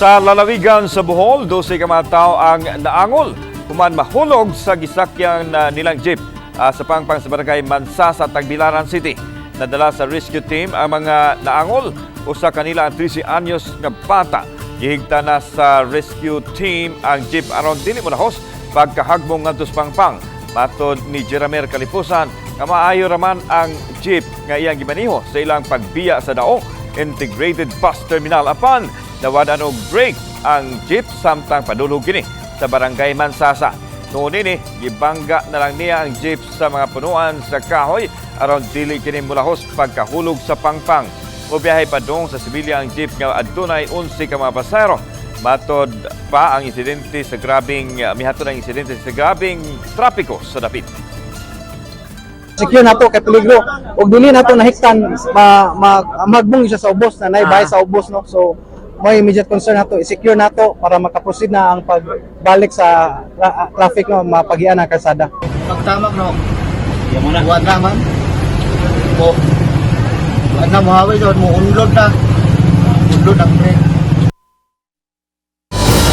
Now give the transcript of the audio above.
Sa lalawigan sa Bohol, 12 ka mga tao ang naangol human mahulog sa gisakyan nilang jeep sa pangpang sa barangay Mansasa, Tagbilaran City. Nadala sa rescue team ang mga naangol, usa kanila ang 13 anyos nga bata. Gihigta na sa rescue team ang jeep aron dili mo nahos pagkahagbong ngadto sa pangpang. Matod ni Jeramer Kalipusan, nga maayo raman ang jeep nga iyang gimaniho sa ilang pagbiya sa daong Integrated Bus Terminal apan nawadan og brake ang jeep samtang padulog kini sa barangay Mansasa. Noon ini gibangga na lang niya ang jeep sa mga punuan sa kahoy aron dili kini mulahos pagkahulog sa pangpang. Mobiyahe padung sa Sibilya ang jeep nga adunay 11 ka mga pasahero. Matod pa ang insidente sa grabing mihaton ang insidente sa grabing trapiko sa dapit. Secure nato kay peligro ug dili nato nahiktan magbong siya sa ubos na naibay sa ubos no. So may immediate concern nato i-secure nato para makaproceed na ang pagbalik sa traffic no, mapagian ang kalsada. Pagtamak no. Buwan naman. Mo. Buwan na mo haway doon mo unlod na. Unlod ang brake.